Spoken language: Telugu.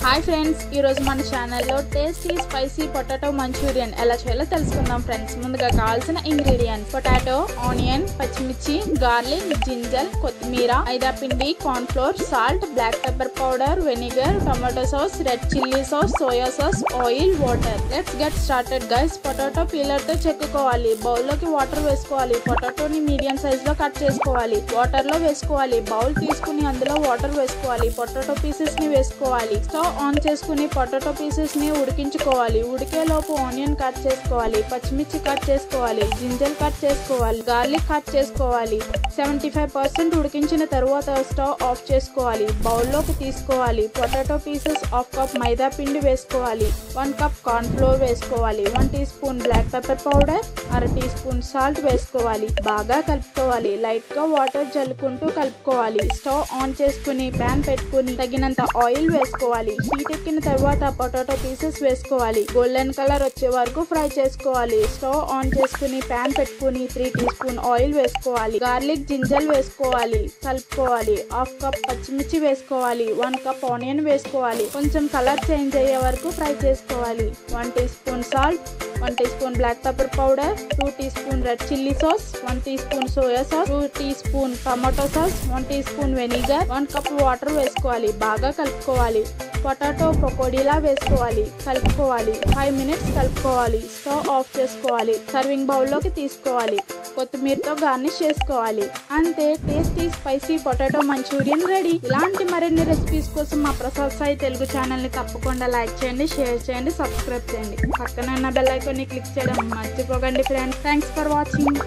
హాయ్ ఫ్రెండ్స్, ఈ రోజు మన ఛానల్లో టేస్టీ స్పైసీ పొటాటో మంచూరియన్ ఎలా చేయాలో తెలుసుకుందాం ఫ్రెండ్స్. ముందుగా కావాల్సిన ఇంగ్రీడియంట్స్: పొటాటో, ఆనియన్, పచ్చిమిర్చి, గార్లిక్, జింజర్, కొత్తిమీర, మైదా పిండి, corn flour, salt, black pepper powder, vinegar, tomato sauce, red chilli sauce, soya sauce, oil, water. Let's get started guys. Potato peeler తో చెక్కుకోవాలి. బౌల్ లోకి వాటర్ వేసుకోవాలి. పొటాటోని మీడియం సైజ్ లో కట్ చేసుకోవాలి. వాటర్ లో వేసుకోవాలి. బౌల్ తీసుకుని అందులో వాటర్ వేసుకోవాలి. పొటాటో పీసెస్ ని వేసుకోవాలి. స్టవ్ ఆన్ చేసుకుని పొటాటో పీసెస్ ని ఉడికించుకోవాలి. ఉడికేలోపు ఆనియన్ కట్ చేసుకోవాలి. పచ్చిమిర్చి కట్ చేసుకోవాలి. జింజర్ కట్ చేసుకోవాలి. గార్లిక్ కట్ చేసుకోవాలి. 75% ఉడికించిన తరువాత స్టవ్ ఆఫ్ చేసుకోవాలి. బౌల్లోకి తీసుకోవాలి. పొటాటో పీసెస్ హాఫ్ కప్ మైదా పిండి వేసుకోవాలి. 1 కప్ కార్న్ ఫ్లోర్ వేసుకోవాలి. 1 teaspoon black pepper powder, అర టీ స్పూన్ సాల్ట్ వేసుకోవాలి. బాగా కలుపుకోవాలి. లైట్ గా వాటర్ జల్లుకుంటూ కలుపుకోవాలి. స్టవ్ ఆన్ చేసుకుని ప్యాన్ పెట్టుకుని తగినంత ఆయిల్ వేసుకోవాలి. హీట్ ఎక్కిన తర్వాత పొటాటో పీసెస్ వేసుకోవాలి. గోల్డెన్ కలర్ వచ్చే వరకు ఫ్రై చేసుకోవాలి. స్టవ్ ఆన్ చేసుకుని ప్యాన్ పెట్టుకుని 3 టీ స్పూన్ ఆయిల్ వేసుకోవాలి. గార్లిక్, జింజర్ వేసుకోవాలి. కలుపుకోవాలి. హాఫ్ కప్ పచ్చిమిర్చి వేసుకోవాలి. 1 కప్ ఆనియన్ వేసుకోవాలి. కొంచెం కలర్ చేంజ్ అయ్యే వరకు ఫ్రై చేసుకోవాలి. 1 teaspoon salt, 1 teaspoon black pepper powder, 2 teaspoon red chilli sauce, 1 teaspoon soya sauce, 2 teaspoon tomato sauce, 1 teaspoon vinegar, 1 cup water వేసుకోవాలి. బాగా కలుపుకోవాలి. పొటాటో పకోడీలా వేసుకోవాలి. కలుపుకోవాలి. 5 మినిట్స్ కలుపుకోవాలి. స్టవ్ ఆఫ్ చేసుకోవాలి. సర్వింగ్ బౌల్లోకి తీసుకోవాలి. కొత్తిమీరతో గార్నిష్ చేసుకోవాలి. అంతే, tasty spicy potato Manchurian ready. ఇలాంటి మరిన్ని రెసిపీస్ కోసం మా ప్రసాద్ సాయి తెలుగు ఛానల్ ని తప్పకుండా లైక్ చేయండి, షేర్ చేయండి, సబ్స్క్రైబ్ చేయండి. పక్కన ఉన్న బెల్ ఐకాన్ ని క్లిక్ చేయడం మర్చిపోకండి ఫ్రెండ్స్. Thanks for watching.